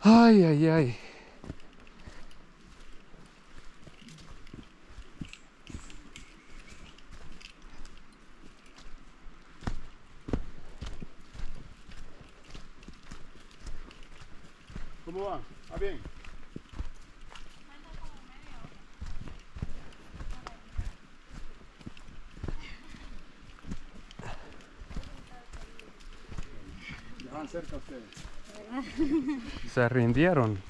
Ay, ay, ay. ¿Cómo va? ¿Va bien? Ya van cerca ustedes. Se rindieron.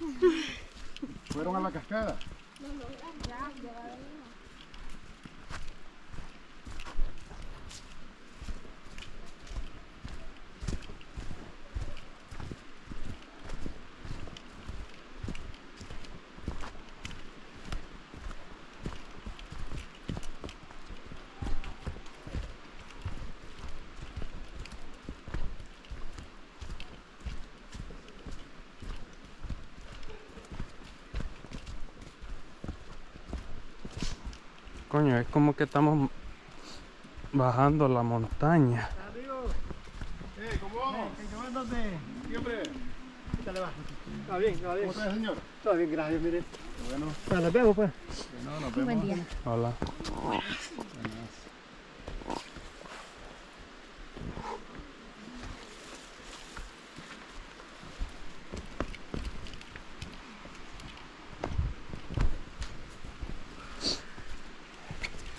¿Fueron a la cascada? Coño, es como que estamos bajando la montaña. Amigos, ¿cómo vamos? ¿Dónde? Siempre. ¿Qué tal le va? Está bien, está bien. ¿Cómo está, señor? Todo bien, gracias, mire. Bueno, Bueno, nos vemos pues. nos vemos. Buen día. Hola.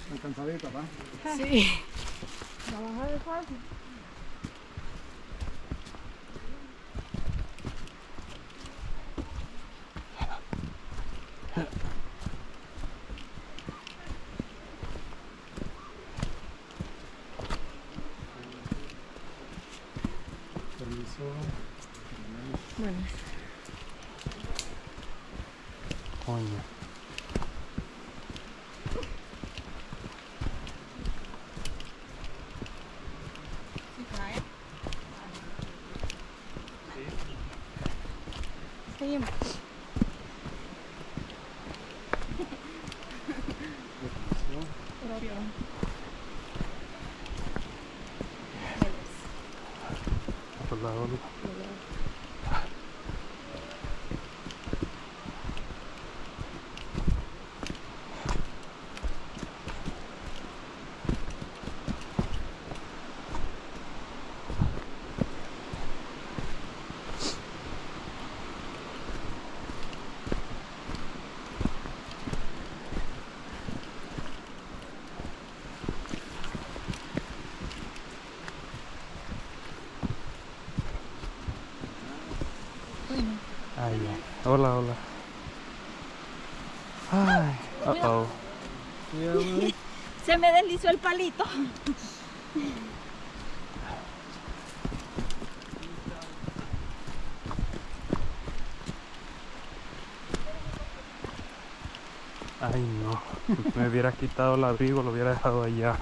Muy cansadita, ¿va? Sí. La bajada es fácil. Permiso. Bueno. Coño. Seguimos. Hola, hola. Ay, ya. Hola, hola. Ay, uh-oh. Se me deslizó el palito. Ay, no. Me hubiera quitado el abrigo, lo hubiera dejado allá.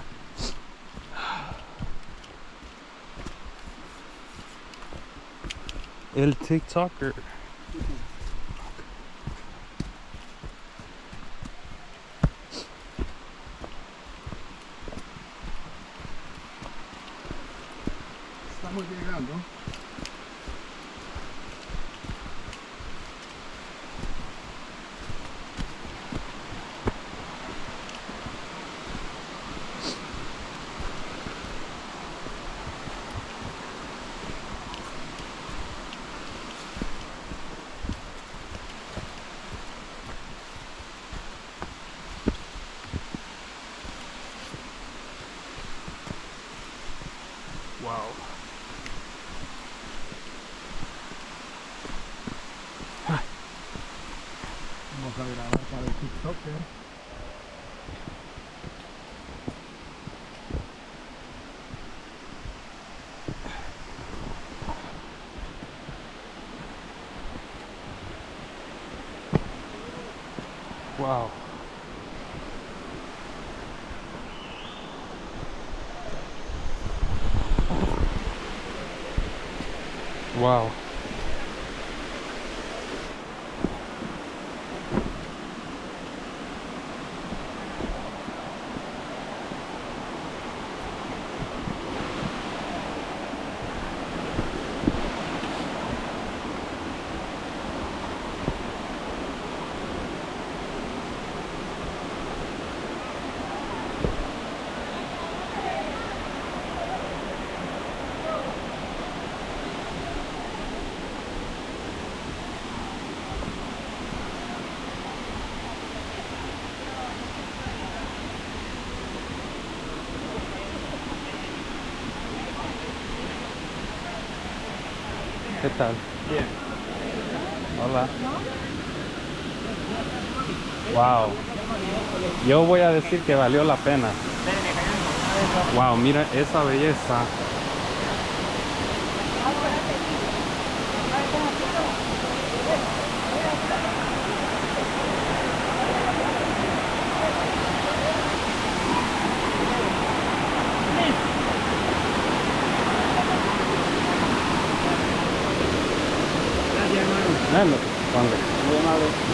El TikToker. Estamos llegando. Wow. Vamos a grabar para el TikToker. Wow. Wow. ¿Qué tal? Bien. Hola. Wow. Yo voy a decir que valió la pena. Wow, mira esa belleza. Bueno, ponle. Muy amable.